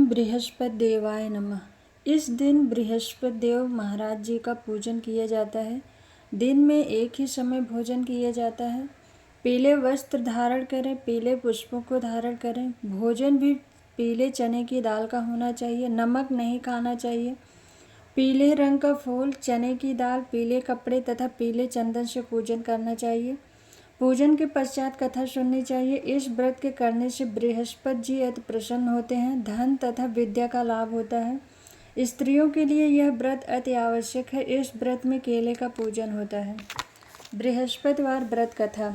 बृहस्पति देवाय नमः। इस दिन बृहस्पति देव महाराज जी का पूजन किया जाता है। दिन में एक ही समय भोजन किया जाता है। पीले वस्त्र धारण करें, पीले पुष्पों को धारण करें। भोजन भी पीले चने की दाल का होना चाहिए। नमक नहीं खाना चाहिए। पीले रंग का फूल, चने की दाल, पीले कपड़े तथा पीले चंदन से पूजन करना चाहिए। पूजन के पश्चात कथा सुननी चाहिए। इस व्रत के करने से बृहस्पति जी अति प्रसन्न होते हैं। धन तथा विद्या का लाभ होता है। स्त्रियों के लिए यह व्रत अति आवश्यक है। इस व्रत में केले का पूजन होता है। बृहस्पतिवार व्रत कथा।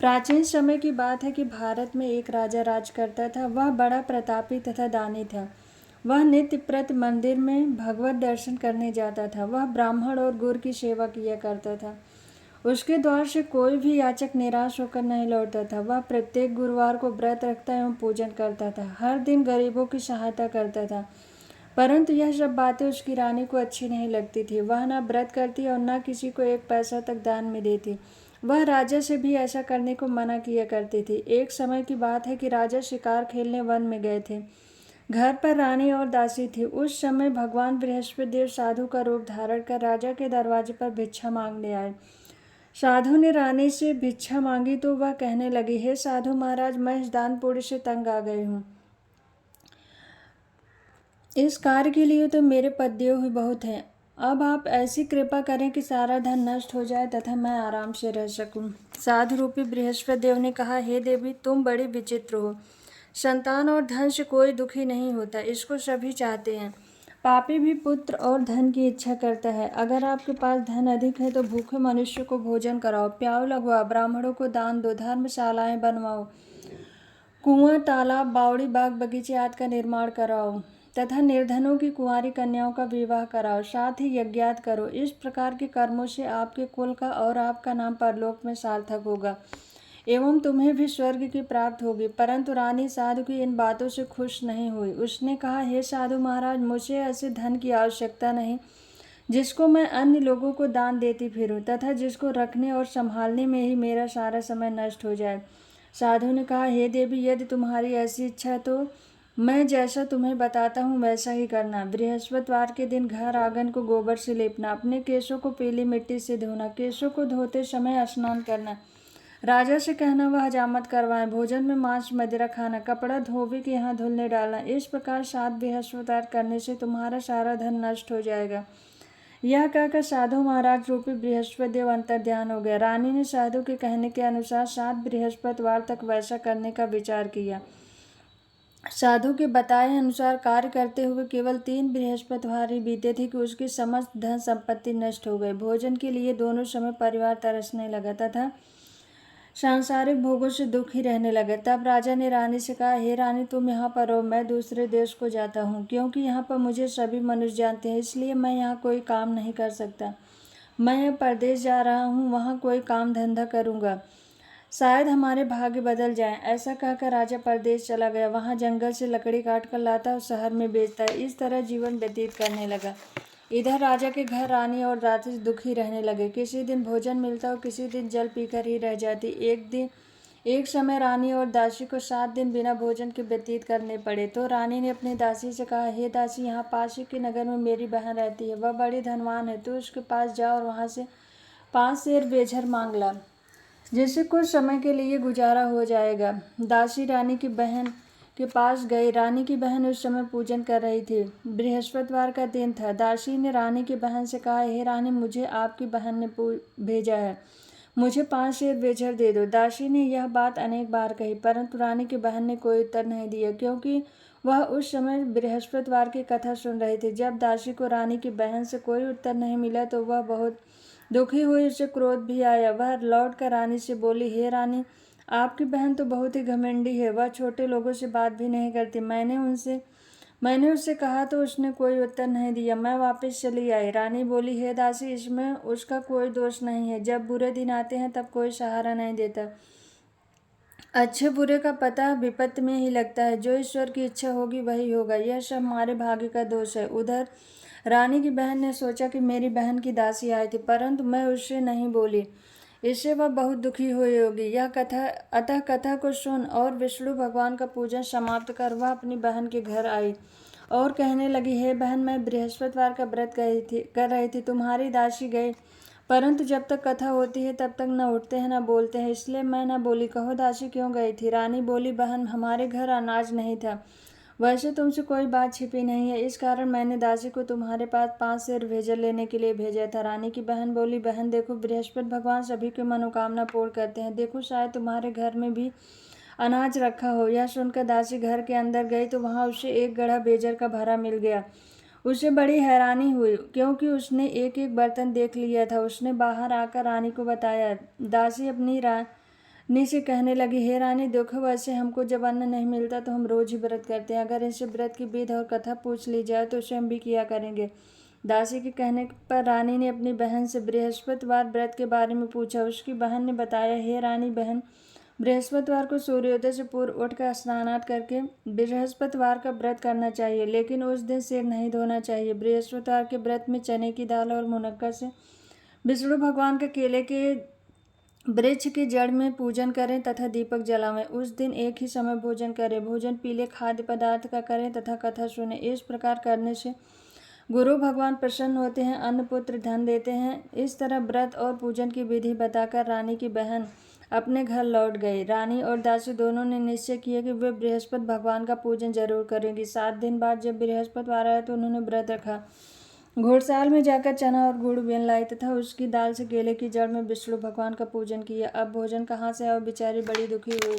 प्राचीन समय की बात है कि भारत में एक राजा राज करता था। वह बड़ा प्रतापी तथा दानी था। वह नित्य प्रत मंदिर में भगवत दर्शन करने जाता था। वह ब्राह्मण और गुरु की सेवा किया करता था। उसके द्वार से कोई भी याचक निराश होकर नहीं लौटता था। वह प्रत्येक गुरुवार को व्रत रखता एवं पूजन करता था। हर दिन गरीबों की सहायता करता था। परंतु यह सब बातें उसकी रानी को अच्छी नहीं लगती थी। वह न व्रत करती और न किसी को एक पैसा तक दान में देती। वह राजा से भी ऐसा करने को मना किया करती थी। एक समय की बात है कि राजा शिकार खेलने वन में गए थे। घर पर रानी और दासी थी। उस समय भगवान बृहस्पति देव साधु का रूप धारण कर राजा के दरवाजे पर भिक्षा मांगने आए। साधु ने रानी से भिक्षा मांगी तो वह कहने लगी, हे साधु महाराज, मैं इस दान पुण्य से तंग आ गई हूँ। इस कार्य के लिए तो मेरे पतिदेव ही बहुत हैं। अब आप ऐसी कृपा करें कि सारा धन नष्ट हो जाए तथा मैं आराम से रह सकूं। साधु रूपी बृहस्पति देव ने कहा, हे देवी, तुम बड़ी विचित्र हो। संतान और धन से कोई दुखी नहीं होता, इसको सभी चाहते हैं। पापी भी पुत्र और धन की इच्छा करता है। अगर आपके पास धन अधिक है तो भूखे मनुष्य को भोजन कराओ, प्याऊ लगवाओ, ब्राह्मणों को दान दो, धर्मशालाएं बनवाओ, कुआं, तालाब, बावड़ी, बाग, बगीचे आदि का निर्माण कराओ तथा निर्धनों की कुंवारी कन्याओं का विवाह कराओ। साथ ही यज्ञात करो। इस प्रकार के कर्मों से आपके कुल का और आपका नाम परलोक में सार्थक होगा एवं तुम्हें भी स्वर्ग की प्राप्त होगी। परंतु रानी साधु की इन बातों से खुश नहीं हुई। उसने कहा, हे साधु महाराज, मुझे ऐसे धन की आवश्यकता नहीं जिसको मैं अन्य लोगों को दान देती फिरूं तथा जिसको रखने और संभालने में ही मेरा सारा समय नष्ट हो जाए। साधु ने कहा, हे देवी, यदि तुम्हारी ऐसी इच्छा है तो मैं जैसा तुम्हें बताता हूँ वैसा ही करना। बृहस्पतिवार के दिन घर आंगन को गोबर से लेपना, अपने केशों को पीली मिट्टी से धोना, केशों को धोते समय स्नान करना, राजा से कहना वह हजामत करवाएं, भोजन में मांस मदिरा खाना, कपड़ा धोबी के यहाँ धुलने डालना। इस प्रकार 7 बृहस्पतिवार करने से तुम्हारा सारा धन नष्ट हो जाएगा। यह कहकर साधु महाराज रूपी बृहस्पति देव अंतर ध्यान हो गया। रानी ने साधु के कहने के अनुसार 7 बृहस्पतिवार तक वैसा करने का विचार किया। साधु के बताए अनुसार कार्य करते हुए केवल 3 बृहस्पतिवार ही बीते थे कि उसकी समस्त धन संपत्ति नष्ट हो गई। भोजन के लिए दोनों समय परिवार तरसने लगा तथा सांसारिक भोगों से दुखी रहने लगे। तब राजा ने रानी से कहा, हे रानी, तुम यहाँ पर रहो, मैं दूसरे देश को जाता हूँ, क्योंकि यहाँ पर मुझे सभी मनुष्य जानते हैं, इसलिए मैं यहाँ कोई काम नहीं कर सकता। मैं परदेश जा रहा हूँ, वहाँ कोई काम धंधा करूँगा, शायद हमारे भाग्य बदल जाएं। ऐसा कहकर राजा परदेश चला गया। वहाँ जंगल से लकड़ी काट कर लाता और शहर में बेचता। इस तरह जीवन व्यतीत करने लगा। इधर राजा के घर रानी और दासी दुखी रहने लगे। किसी दिन भोजन मिलता और किसी दिन जल पीकर ही रह जाती। एक समय रानी और दासी को 7 दिन बिना भोजन के व्यतीत करने पड़े। तो रानी ने अपनी दासी से कहा, हे दासी, यहाँ पास ही के नगर में मेरी बहन रहती है, वह बड़ी धनवान है, तो उसके पास जा और वहाँ से 5 सेर बेझर मांग ला, जिससे कुछ समय के लिए गुजारा हो जाएगा। दासी रानी की बहन के पास गई। रानी की बहन उस समय पूजन कर रही थी। बृहस्पतिवार का दिन था। दासी ने रानी की बहन से कहा, हे रानी, मुझे आपकी बहन ने भेजा है, मुझे 5 सेर बेझर दे दो। दासी ने यह बात अनेक बार कही, परंतु रानी की बहन ने कोई उत्तर नहीं दिया, क्योंकि वह उस समय बृहस्पतिवार की कथा सुन रही थी। जब दासी को रानी की बहन से कोई उत्तर नहीं मिला तो वह बहुत दुखी हुई। उसे क्रोध भी आया। वह लौट कर रानी से बोली, हे रानी, आपकी बहन तो बहुत ही घमंडी है, वह छोटे लोगों से बात भी नहीं करती। मैंने उससे कहा तो उसने कोई उत्तर नहीं दिया। मैं वापस चली आई। रानी बोली, हे दासी, इसमें उसका कोई दोष नहीं है। जब बुरे दिन आते हैं तब कोई सहारा नहीं देता। अच्छे बुरे का पता विपत्ति में ही लगता है। जो ईश्वर की इच्छा होगी वही होगा। यह सब हमारे भाग्य का दोष है। उधर रानी की बहन ने सोचा कि मेरी बहन की दासी आई थी, परंतु मैं उससे नहीं बोली। इससे वह बहुत दुखी हुई होगी। यह कथा अतः कथा को सुन और विष्णु भगवान का पूजन समाप्त कर वह अपनी बहन के घर आई और कहने लगी, हे बहन, मैं बृहस्पतिवार का व्रत कर रही थी। तुम्हारी दासी गई, परंतु जब तक कथा होती है तब तक न उठते हैं न बोलते हैं, इसलिए मैं न बोली। कहो दासी क्यों गई थी? रानी बोली, बहन, हमारे घर अनाज नहीं था। वैसे तुमसे कोई बात छिपी नहीं है, इस कारण मैंने दासी को तुम्हारे पास 5 सेर भेजर लेने के लिए भेजा था। रानी की बहन बोली, बहन देखो, बृहस्पति भगवान सभी की मनोकामना पूर्ण करते हैं। देखो, शायद तुम्हारे घर में भी अनाज रखा हो। यह सुनकर दासी घर के अंदर गई तो वहां उसे एक गड़ा बेजर का भरा मिल गया। उसे बड़ी हैरानी हुई, क्योंकि उसने एक एक बर्तन देख लिया था। उसने बाहर आकर रानी को बताया। दासी अपनी रानी से कहने लगी, हे रानी, देखो, वैसे हमको जब अन्न नहीं मिलता तो हम रोज ही व्रत करते हैं। अगर इसे व्रत की विधि और कथा पूछ ली जाए तो उसे हम भी किया करेंगे। दासी के कहने पर रानी ने अपनी बहन से बृहस्पतिवार व्रत के बारे में पूछा। उसकी बहन ने बताया, हे रानी बहन, बृहस्पतिवार को सूर्योदय से पूर्व उठकर स्नान करके बृहस्पतिवार का व्रत करना चाहिए, लेकिन उस दिन सिर नहीं धोना चाहिए। बृहस्पतिवार के व्रत में चने की दाल और मुनक्का से विष्णु भगवान के केले के वृक्ष की जड़ में पूजन करें तथा दीपक जलावें। उस दिन एक ही समय भोजन करें। भोजन पीले खाद्य पदार्थ का करें तथा कथा सुने। इस प्रकार करने से गुरु भगवान प्रसन्न होते हैं, अन्न पुत्र धन देते हैं। इस तरह व्रत और पूजन की विधि बताकर रानी की बहन अपने घर लौट गई। रानी और दासी दोनों ने निश्चय किया कि वे बृहस्पति भगवान का पूजन जरूर करेंगी। 7 दिन बाद जब बृहस्पतिवार आया तो उन्होंने व्रत रखा। घोड़साल में जाकर चना और गुड़ बेन लाई तथा उसकी दाल से केले की जड़ में विष्णु भगवान का पूजन किया। अब भोजन कहाँ से आया? बेचारी बड़ी दुखी हुई,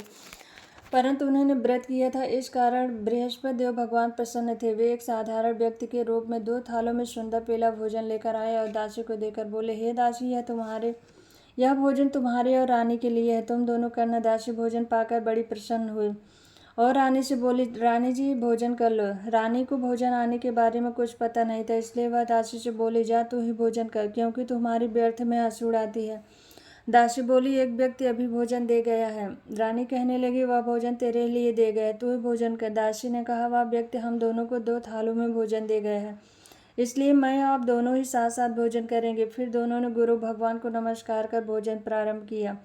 परंतु उन्होंने व्रत किया था, इस कारण बृहस्पति देव भगवान प्रसन्न थे। वे एक साधारण व्यक्ति के रूप में 2 थालों में सुंदर पीला भोजन लेकर आए और दासी को देकर बोले, हे दासी, यह भोजन तुम्हारे और रानी के लिए है, तुम दोनों करना। दासी भोजन पाकर बड़ी प्रसन्न हुई और रानी से बोली, रानी जी, भोजन कर लो। रानी को भोजन आने के बारे में कुछ पता नहीं था, इसलिए वह दासी से बोली, जा तू ही भोजन कर, क्योंकि तुम्हारी व्यर्थ में हंसी उड़ाती है। दासी बोली, एक व्यक्ति अभी भोजन दे गया है। रानी कहने लगी, वह भोजन तेरे लिए दे गया, तू ही भोजन कर। दासी ने कहा, वह व्यक्ति हम दोनों को 2 थालों में भोजन दे गया है, इसलिए मैं आप दोनों ही साथ साथ भोजन करेंगे। फिर दोनों ने गुरु भगवान को नमस्कार कर भोजन प्रारंभ किया।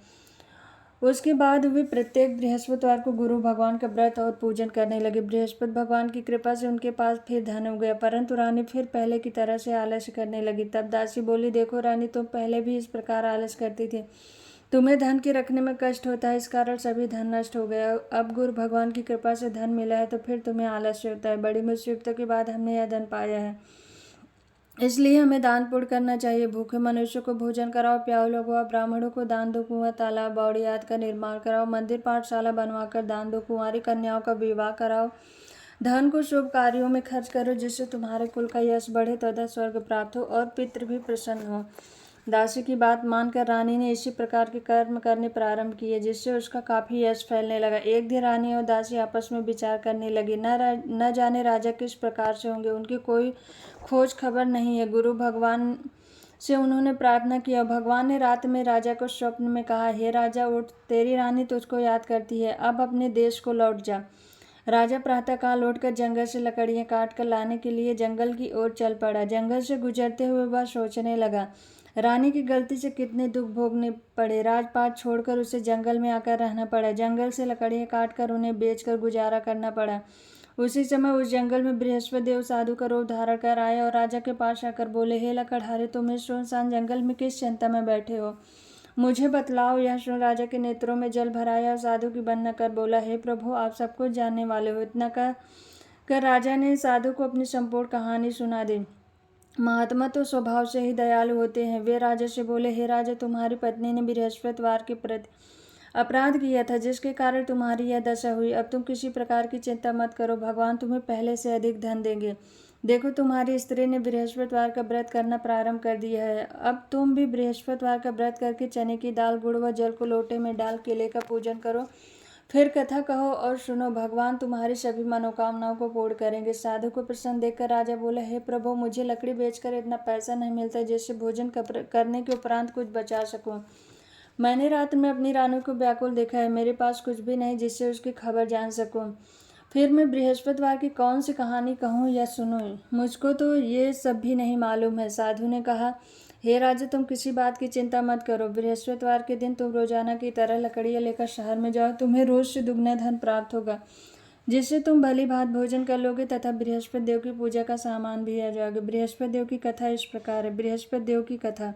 उसके बाद वे प्रत्येक बृहस्पतिवार को गुरु भगवान का व्रत और पूजन करने लगे। बृहस्पति भगवान की कृपा से उनके पास फिर धन हो गया, परंतु रानी फिर पहले की तरह से आलस्य करने लगी। तब दासी बोली, देखो रानी, तुम पहले भी इस प्रकार आलस्य करती थी, तुम्हें धन के रखने में कष्ट होता है, इस कारण सभी धन नष्ट हो गया। अब गुरु भगवान की कृपा से धन मिला है तो फिर तुम्हें आलस्य होता है। बड़ी मुसीबतों के बाद हमने यह धन पाया है, इसलिए हमें दान पुण्य करना चाहिए। भूखे मनुष्य को भोजन कराओ, प्याऊ लगवाओ, ब्राह्मणों को दान दो, कुआं तालाब बावड़ी आदि का निर्माण कराओ, मंदिर पाठशाला बनवाकर दान दो, कुंवारी कन्याओं का विवाह कराओ। धन को शुभ कार्यों में खर्च करो, जिससे तुम्हारे कुल का यश बढ़े तथा स्वर्ग प्राप्त हो और पितृ भी प्रसन्न हो। दासी की बात मानकर रानी ने इसी प्रकार के कर्म करने प्रारंभ किए, जिससे उसका काफी यश फैलने लगा। एक दिन रानी और दासी आपस में विचार करने लगी, न जाने राजा किस प्रकार से होंगे, उनकी कोई खोज खबर नहीं है। गुरु भगवान से उन्होंने प्रार्थना किया। भगवान ने रात में राजा को स्वप्न में कहा, हे राजा, उठ, तेरी रानी तुझको याद करती है, अब अपने देश को लौट जा। राजा प्रातःकाल उठकर जंगल से लकड़ियां काट कर लाने के लिए जंगल की ओर चल पड़ा। जंगल से गुजरते हुए वह सोचने लगा, रानी की गलती से कितने दुख भोगने पड़े। राजपाट छोड़कर उसे जंगल में आकर रहना पड़ा। जंगल से लकड़ियां काटकर उन्हें बेचकर गुजारा करना पड़ा। उसी समय उस जंगल में बृहस्पति देव साधु का रूप धारण कर आए और राजा के पास आकर बोले, हे लकड़हारे, तुम इस सुनसान जंगल में किस चिंता में बैठे हो, मुझे बतलाओ। यह सुन राजा के नेत्रों में जल भराया और साधु की वंदना कर बोला, हे प्रभु, आप सब कुछ जानने वाले हो। इतना कर राजा ने साधु को अपनी संपूर्ण कहानी सुना दी। महात्मा तो स्वभाव से ही दयालु होते हैं। वे राजा से बोले, हे राजा, तुम्हारी पत्नी ने बृहस्पतिवार के प्रति अपराध किया था, जिसके कारण तुम्हारी यह दशा हुई। अब तुम किसी प्रकार की चिंता मत करो, भगवान तुम्हें पहले से अधिक धन देंगे। देखो, तुम्हारी स्त्री ने बृहस्पतिवार का व्रत करना प्रारंभ कर दिया है। अब तुम भी बृहस्पतिवार का व्रत करके चने की दाल, गुड़ व जल को लोटे में डाल केले का पूजन करो, फिर कथा कहो और सुनो, भगवान तुम्हारी सभी मनोकामनाओं को पूर्ण करेंगे। साधु को प्रसन्न देखकर राजा बोले, हे प्रभु, मुझे लकड़ी बेचकर इतना पैसा नहीं मिलता जिससे भोजन करने के उपरांत कुछ बचा सकूं। मैंने रात में अपनी रानी को व्याकुल देखा है, मेरे पास कुछ भी नहीं जिससे उसकी खबर जान सकूं। फिर मैं बृहस्पतिवार की कौन सी कहानी कहूँ या सुनूं? मुझको तो ये सब भी नहीं मालूम है। साधु ने कहा, हे राजा, तुम किसी बात की चिंता मत करो। बृहस्पतिवार के दिन तुम रोजाना की तरह लकड़ियाँ लेकर शहर में जाओ। तुम्हें रोज से दुगना धन प्राप्त होगा, जिससे तुम भली भात भोजन कर लोगे तथा बृहस्पति देव की पूजा का सामान भी आ जाओगे। बृहस्पति देव की कथा इस प्रकार है। बृहस्पति देव की कथा।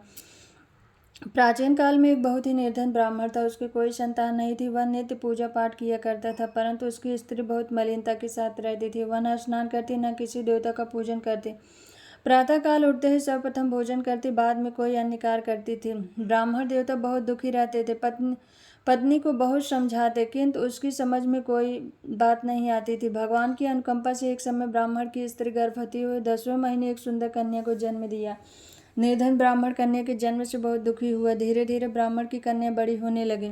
प्राचीन काल में एक बहुत ही निर्धन ब्राह्मण था। उसकी कोई संतान नहीं थी। वह नित्य पूजा पाठ किया करता था, परंतु उसकी स्त्री बहुत मलिनता के साथ रहती थी। वह न स्नान करती, न किसी देवता का पूजन करती। प्रातःकाल उठते ही सर्वप्रथम भोजन करती, बाद में कोई अन्य कार्य करती थी। ब्राह्मण देवता बहुत दुखी रहते थे। पत्नी को बहुत समझाते, किंतु उसकी समझ में कोई बात नहीं आती थी। भगवान की अनुकंपा से एक समय ब्राह्मण की स्त्री गर्भवती हुई 10वें महीने एक सुंदर कन्या को जन्म दिया। निर्धन ब्राह्मण कन्या के जन्म से बहुत दुखी हुआ। धीरे धीरे ब्राह्मण की कन्या बड़ी होने लगी।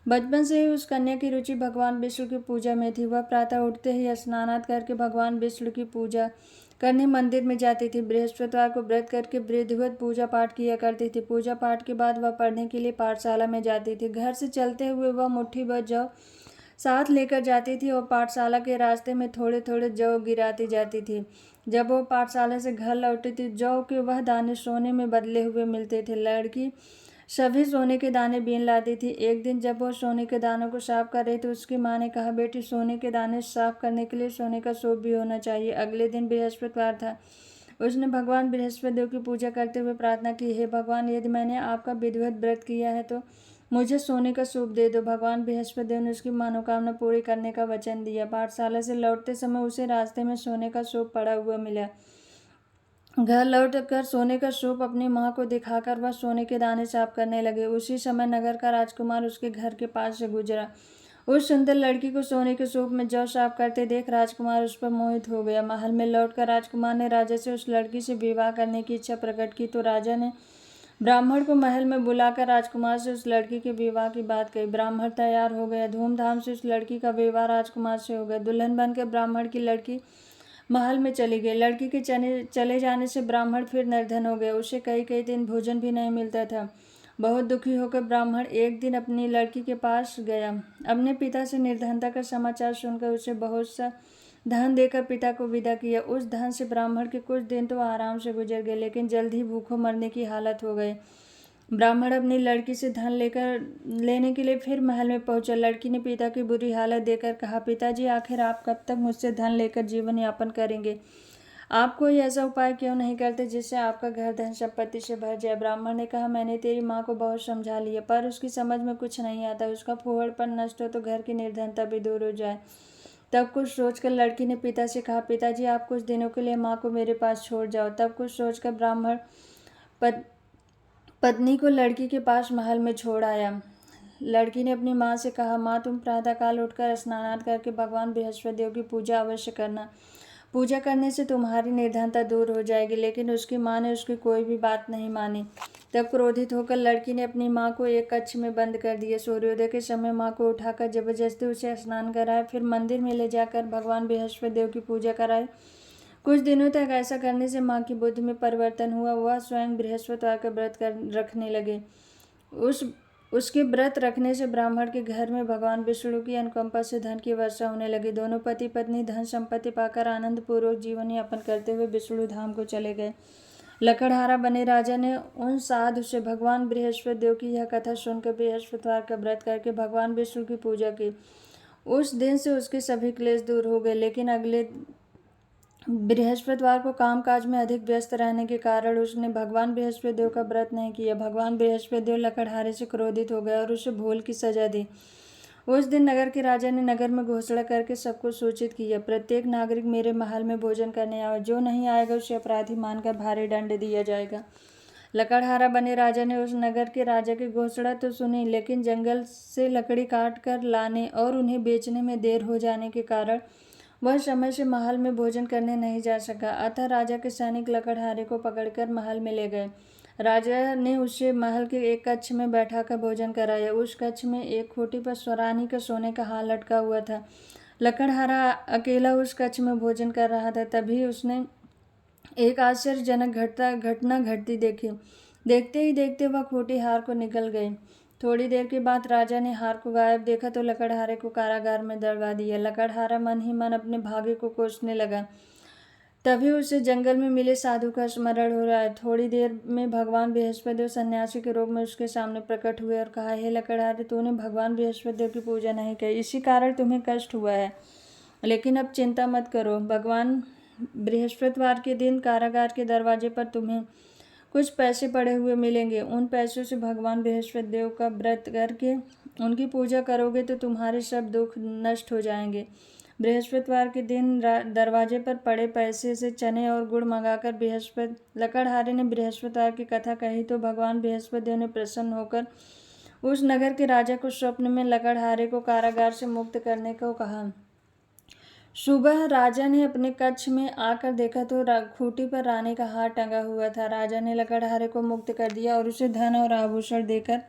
बचपन से ही उस कन्या की रुचि भगवान विष्णु की पूजा में थी। वह प्रातः उठते ही स्नानात करके भगवान विष्णु की पूजा करने मंदिर में जाती थी। बृहस्पतिवार को व्रत करके विधिवत पूजा पाठ किया करती थी। पूजा पाठ के बाद वह पढ़ने के लिए पाठशाला में जाती थी। घर से चलते हुए वह मुट्ठी भर जौ साथ लेकर जाती थी और पाठशाला के रास्ते में थोड़े थोड़े जौ गिराती जाती थी। जब वह पाठशाला से घर लौटी थी, जौ के वह दाने सोने में बदले हुए मिलते थे। लड़की सभी सोने के दाने बीन लाती थी। एक दिन जब वह सोने के दानों को साफ कर रही थी, उसकी माँ ने कहा, बेटी, सोने के दाने साफ करने के लिए सोने का सूप भी होना चाहिए। अगले दिन बृहस्पतिवार था। उसने भगवान बृहस्पति देव की पूजा करते हुए प्रार्थना की, हे भगवान, यदि मैंने आपका विधिवत व्रत किया है तो मुझे सोने का सूप दे दो। भगवान बृहस्पति देव ने उसकी मनोकामना पूरी करने का वचन दिया। पाठशाला से लौटते समय उसे रास्ते में सोने का सूप पड़ा हुआ मिला। घर लौटकर सोने का सूप अपनी माँ को दिखाकर वह सोने के दाने साफ करने लगे। उसी समय नगर का राजकुमार उसके घर के पास से गुजरा। उस सुंदर लड़की को सोने के सूप में जौ साफ करते देख राजकुमार उस पर मोहित हो गया। महल में लौटकर राजकुमार ने राजा से उस लड़की से विवाह करने की इच्छा प्रकट की, तो राजा ने ब्राह्मण को महल में बुलाकर राजकुमार से उस लड़की के विवाह की बात कही। ब्राह्मण तैयार हो गया। धूमधाम से उस लड़की का विवाह राजकुमार से हो गया। दुल्हन बनकर ब्राह्मण की लड़की महल में चली गई। लड़की के चले जाने से ब्राह्मण फिर निर्धन हो गया। उसे कई कई दिन भोजन भी नहीं मिलता था। बहुत दुखी होकर ब्राह्मण एक दिन अपनी लड़की के पास गया। अपने पिता से निर्धनता का समाचार सुनकर उसे बहुत सा धन देकर पिता को विदा किया। उस धन से ब्राह्मण के कुछ दिन तो आराम से गुजर गए, लेकिन जल्द ही भूखों मरने की हालत हो गई। ब्राह्मण अपनी लड़की से धन लेने के लिए फिर महल में पहुंचा। लड़की ने पिता की बुरी हालत देखकर कहा, पिताजी, आखिर आप कब तक मुझसे धन लेकर जीवन यापन करेंगे? आप कोई ऐसा उपाय क्यों नहीं करते जिससे आपका घर धन संपत्ति से भर जाए? ब्राह्मण ने कहा, मैंने तेरी माँ को बहुत समझा लिया, पर उसकी समझ में कुछ नहीं आता। उसका फूहड़पन नष्ट हो तो घर की निर्धनता भी दूर हो जाए। तब कुछ सोचकर लड़की ने पिता से कहा, पिताजी, आप कुछ दिनों के लिए माँ को मेरे पास छोड़ जाओ। तब कुछ सोचकर ब्राह्मण पत्नी को लड़की के पास महल में छोड़ आया। लड़की ने अपनी माँ से कहा, माँ, तुम प्रातःकाल उठकर स्नानात करके भगवान बृहस्पति देव की पूजा अवश्य करना। पूजा करने से तुम्हारी निर्धनता दूर हो जाएगी। लेकिन उसकी माँ ने उसकी कोई भी बात नहीं मानी। तब क्रोधित होकर लड़की ने अपनी माँ को एक कक्ष में बंद कर दिया। सूर्योदय के समय माँ को उठाकर जबरदस्ती उसे स्नान कराया, फिर मंदिर में ले जाकर भगवान बृहस्पति देव की पूजा कराई। कुछ दिनों तक ऐसा करने से माँ की बुद्धि में परिवर्तन हुआ। वह स्वयं बृहस्पतिवार का व्रत रखने लगे। उसके व्रत रखने से ब्राह्मण के घर में भगवान विष्णु की अनुकंपा से धन की वर्षा होने लगी। दोनों पति पत्नी धन संपत्ति पाकर आनंद पूर्वक जीवन यापन करते हुए विष्णु धाम को चले गए। लकड़हारा बने राजा ने उन साधु से भगवान बृहस्पति देव की यह कथा सुनकर बृहस्पतिवार का व्रत करके भगवान विष्णु की पूजा की। उस दिन से उसके सभी क्लेश दूर हो गए। लेकिन अगले बृहस्पतिवार को कामकाज में अधिक व्यस्त रहने के कारण उसने भगवान बृहस्पति देव का व्रत नहीं किया। भगवान बृहस्पति देव लकड़हारे से क्रोधित हो गए और उसे भूल की सजा दी। उस दिन नगर के राजा ने नगर में घोषणा करके सबको सूचित किया, प्रत्येक नागरिक मेरे महल में भोजन करने आए। जो नहीं आएगा उसे अपराधी मानकर भारी दंड दिया जाएगा। लकड़हारा बने राजा ने उस नगर के राजा की घोषणा तो सुनी, लेकिन जंगल से लकड़ी काट कर लाने और उन्हें बेचने में देर हो जाने के कारण वह समय से महल में भोजन करने नहीं जा सका। अतः राजा के सैनिक लकड़हारे को पकड़कर महल में ले गए। राजा ने उसे महल के एक कक्ष में बैठाकर भोजन कराया। उस कक्ष में एक खूंटी पर स्वरानी का सोने का हार लटका हुआ था। लकड़हारा अकेला उस कक्ष में भोजन कर रहा था। तभी उसने एक आश्चर्यजनक घटना घटती देखी। देखते ही देखते वह खूंटी हार को निकल गई। थोड़ी देर के बाद राजा ने हार को गायब देखा तो लकड़हारे को कारागार में दड़वा दिया। लकड़हारा मन ही मन अपने भाग्य को कोसने लगा। तभी उसे जंगल में मिले साधु का स्मरण हो रहा है। थोड़ी देर में भगवान बृहस्पतिदेव सन्यासी के रूप में उसके सामने प्रकट हुए और कहा, हे लकड़हारे, तूने भगवान बृहस्पतिदेव की पूजा नहीं की, इसी कारण तुम्हें कष्ट हुआ है। लेकिन अब चिंता मत करो, भगवान बृहस्पतिवार के दिन कारागार के दरवाजे पर तुम्हें कुछ पैसे पड़े हुए मिलेंगे। उन पैसों से भगवान बृहस्पतिदेव का व्रत करके उनकी पूजा करोगे तो तुम्हारे सब दुख नष्ट हो जाएंगे। बृहस्पतिवार के दिन दरवाजे पर पड़े पैसे से चने और गुड़ मंगाकर लकड़हारे ने बृहस्पतिवार की कथा कही तो भगवान बृहस्पतिदेव ने प्रसन्न होकर उस नगर के राजा को स्वप्न में लकड़हारे को कारागार से मुक्त करने को कहा। सुबह राजा ने अपने कक्ष में आकर देखा तो खूंटी पर रानी का हार टंगा हुआ था। राजा ने लकड़हारे को मुक्त कर दिया और उसे धन और आभूषण देकर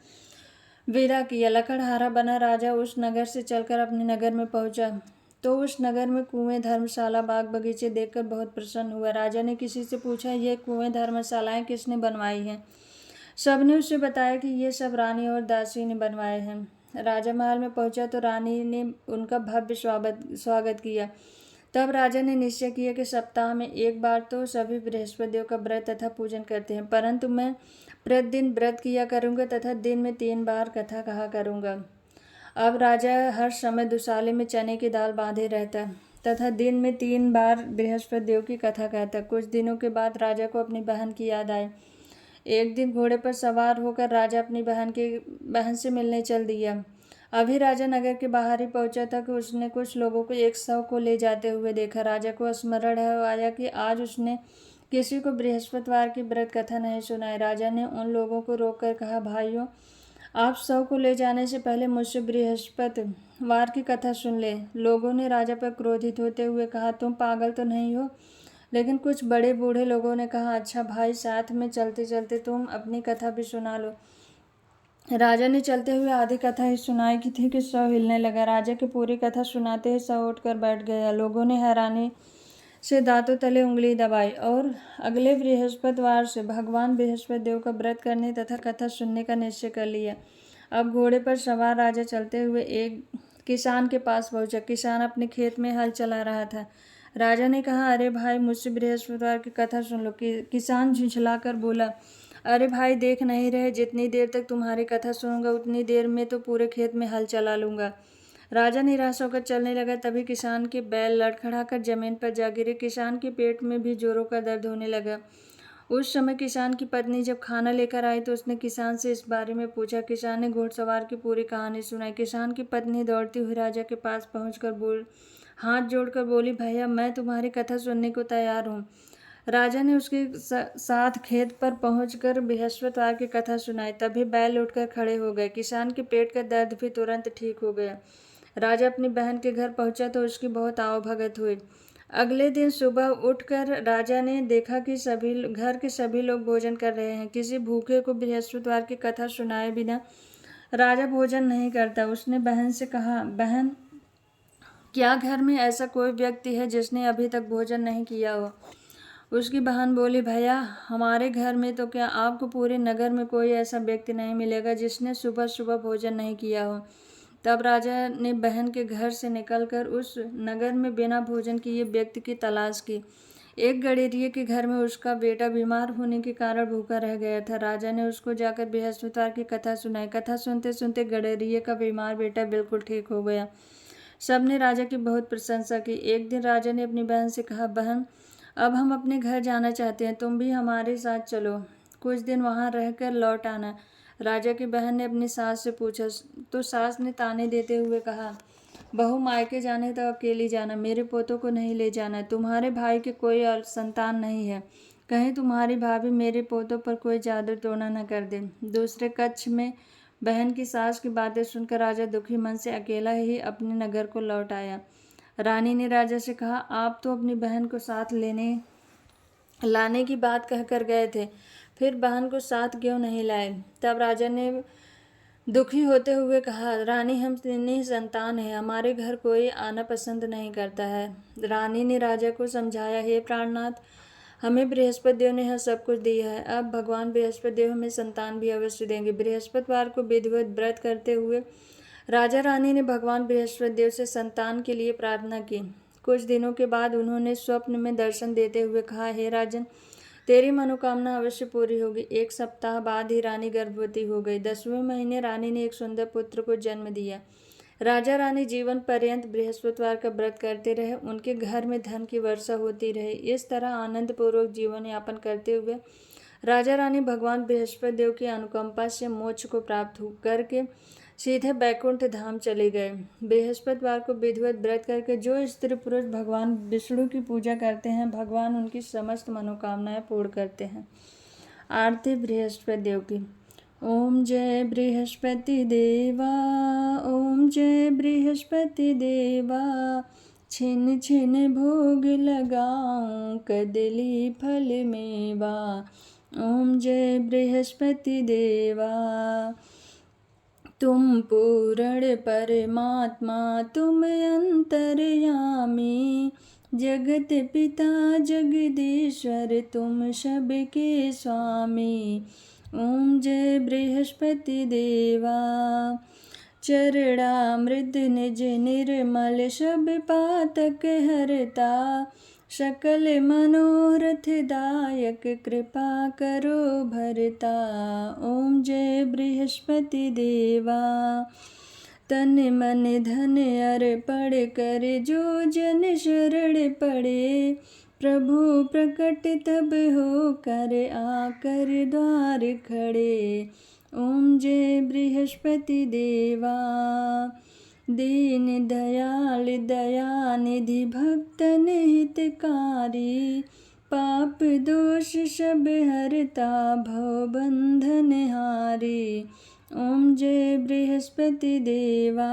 विदा किया। लकड़हारा बना राजा उस नगर से चलकर अपने नगर में पहुंचा तो उस नगर में कुएं, धर्मशाला, बाग बगीचे देखकर बहुत प्रसन्न हुआ। राजा ने किसी से पूछा, ये कुएं, धर्मशालाएं किसने बनवाई हैं? सबने उसे बताया कि ये सब रानी और दासी ने बनवाए हैं। राजा महल में पहुंचा तो रानी ने उनका भव्य स्वागत किया। तब राजा ने निश्चय किया कि सप्ताह में एक बार तो सभी बृहस्पतिदेव का व्रत तथा पूजन करते हैं, परंतु मैं प्रतिदिन व्रत किया करूंगा तथा दिन में 3 बार कथा कहा करूंगा। अब राजा हर समय दुशाले में चने की दाल बांधे रहता तथा दिन में 3 बार बृहस्पतिदेव की कथा कहता। कुछ दिनों के बाद राजा को अपनी बहन की याद आई। एक दिन घोड़े पर सवार होकर राजा अपनी बहन से मिलने चल दिया। अभी राजा नगर के बाहर ही पहुंचा था कि उसने कुछ लोगों को एक शव को ले जाते हुए देखा। राजा को स्मरण आया कि आज उसने किसी को बृहस्पतिवार की व्रत कथा नहीं सुनाई। राजा ने उन लोगों को रोककर कहा, भाइयों, आप शव को ले जाने से पहले मुझसे बृहस्पतिवार की कथा सुन ले। लोगों ने राजा पर क्रोधित होते हुए कहा, तुम पागल तो नहीं हो? लेकिन कुछ बड़े बूढ़े लोगों ने कहा, अच्छा भाई, साथ में चलते चलते तुम अपनी कथा भी सुना लो। राजा ने चलते हुए आधी कथा ही सुनाई की थी कि शव हिलने लगा। राजा की पूरी कथा सुनाते ही शव उठकर बैठ गया। लोगों ने हैरानी से दांतों तले उंगली दबाई और अगले बृहस्पतिवार से भगवान बृहस्पतिदेव का व्रत करने तथा कथा सुनने का निश्चय कर लिया। अब घोड़े पर सवार राजा चलते हुए एक किसान के पास पहुंचा। किसान अपने खेत में हल चला रहा था। राजा ने कहा, अरे भाई, मुझसे बृहस्पतिवार की कथा सुन लो। किसान झुंझलाकर बोला, अरे भाई, देख नहीं रहे, जितनी देर तक तुम्हारी कथा सुनूंगा उतनी देर में तो पूरे खेत में हल चला लूंगा। राजा निराश होकर चलने लगा। तभी किसान के बैल लड़खड़ाकर जमीन पर जा गिरे। किसान के पेट में भी जोरों का दर्द होने लगा। उस समय किसान की पत्नी जब खाना लेकर आई तो उसने किसान से इस बारे में पूछा। किसान ने घुड़सवार की पूरी कहानी सुनाई। किसान की पत्नी दौड़ती हुई राजा के पास पहुंचकर हाथ जोड़कर बोली, भैया, मैं तुम्हारी कथा सुनने को तैयार हूँ। राजा ने उसके साथ खेत पर पहुंचकर बृहस्पतिवार की कथा सुनाई। तभी बैल उठकर खड़े हो गए। किसान के पेट का दर्द भी तुरंत ठीक हो गया। राजा अपनी बहन के घर पहुंचा तो उसकी बहुत आवभगत हुई। अगले दिन सुबह उठकर राजा ने देखा कि घर के सभी लोग भोजन कर रहे हैं। किसी भूखे को बृहस्पतिवार की कथा सुनाए बिना राजा भोजन नहीं करता। उसने बहन से कहा, बहन, क्या घर में ऐसा कोई व्यक्ति है जिसने अभी तक भोजन नहीं किया हो? उसकी बहन बोली, भैया, हमारे घर में तो क्या, आपको पूरे नगर में कोई ऐसा व्यक्ति नहीं मिलेगा जिसने सुबह सुबह भोजन नहीं किया हो। तब राजा ने बहन के घर से निकलकर उस नगर में बिना भोजन किए व्यक्ति की तलाश की। एक गडेरिये के घर में उसका बेटा बीमार होने के कारण भूखा रह गया था। राजा ने उसको जाकर बृहस्पतिवार की कथा सुनाई। कथा सुनते सुनते गडेरिये का बीमार बेटा बिल्कुल ठीक हो गया। सबने राजा की बहुत प्रशंसा की। एक दिन राजा ने अपनी बहन से कहा, बहन, अब हम अपने घर जाना चाहते हैं, तुम भी हमारे साथ चलो, कुछ दिन वहाँ रहकर लौट आना। राजा की बहन ने अपनी सास से पूछा तो सास ने ताने देते हुए कहा, बहू, मायके जाने तो अकेली जाना, मेरे पोतों को नहीं ले जाना। तुम्हारे भाई के कोई और संतान नहीं है, कहीं तुम्हारी भाभी मेरे पोतों पर कोई जादू टोना न कर दे। दूसरे कक्ष में बहन की सास की बातें सुनकर राजा दुखी मन से अकेला ही अपने नगर को लौट आया। रानी ने राजा से कहा, आप तो अपनी बहन को साथ लाने की बात कहकर गए थे, फिर बहन को साथ क्यों नहीं लाए? तब राजा ने दुखी होते हुए कहा, रानी, हम 3 ही संतान हैं, हमारे घर कोई आना पसंद नहीं करता है। रानी ने राजा को समझाया, हे प्राणनाथ, हमें बृहस्पति देव ने यह सब कुछ दिया है, अब भगवान बृहस्पति देव हमें संतान भी अवश्य देंगे। बृहस्पतिवार को विधिवत व्रत करते हुए राजा रानी ने भगवान बृहस्पति देव से संतान के लिए प्रार्थना की। कुछ दिनों के बाद उन्होंने स्वप्न में दर्शन देते हुए कहा, हे राजन, तेरी मनोकामना अवश्य पूरी होगी। 1 सप्ताह बाद ही रानी गर्भवती हो गई। 10वें महीने रानी ने एक सुंदर पुत्र को जन्म दिया। राजा रानी जीवन पर्यंत बृहस्पतिवार का व्रत करते रहे। उनके घर में धन की वर्षा होती रही। इस तरह आनंद पूर्वक जीवन यापन करते हुए राजा रानी भगवान बृहस्पति देव की अनुकंपा से मोक्ष को प्राप्त करके सीधे बैकुंठ धाम चले गए। बृहस्पतिवार को विधिवत व्रत करके जो स्त्री पुरुष भगवान विष्णु की पूजा करते हैं, भगवान उनकी समस्त मनोकामनाएं पूर्ण करते हैं। आरती बृहस्पति देव की। ओम जय बृहस्पति देवा, ओम जय बृहस्पति देवा, छिन छिन भोग लगाऊं कदली फल मेवा। ओम जय बृहस्पति देवा, तुम पूर्ण परमात्मा, तुम अंतर्यामी, जगत पिता जगदीश्वर, तुम सबके स्वामी। ओम जय बृहस्पति देवा, चरणामृत निज निर्मल, सब पातक हरता, सकल मनोरथ दायक, कृपा करो भरता। ओम जय बृहस्पति देवा, तन मन धन अर्पण कर, जो जन शरण पड़े, प्रभु प्रकट तब हो कर, आकर द्वार खड़े। ओम जय बृहस्पति देवा, दीन दयाल दयानिधि, भक्तन हितकारी, पाप दोष सब हरता, भव बंधन हारी। ओम जय बृहस्पति देवा,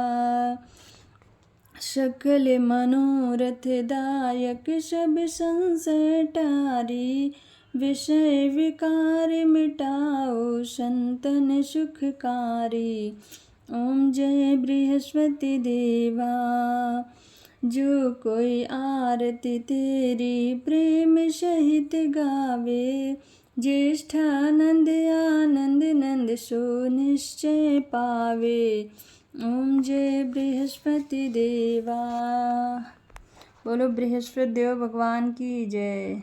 सकल मनोरथ दायक, सब संशय टारी, विषय विकार मिटाओ, संतन सुखकारी। ओम जय बृहस्पति देवा, जो कोई आरती तेरी प्रेम सहित गावे, ज्येष्ठानंद आनंद नंद सो निश्चय पावे। ओम जय बृहस्पति देवा। बोलो बृहस्पति देव भगवान की जय।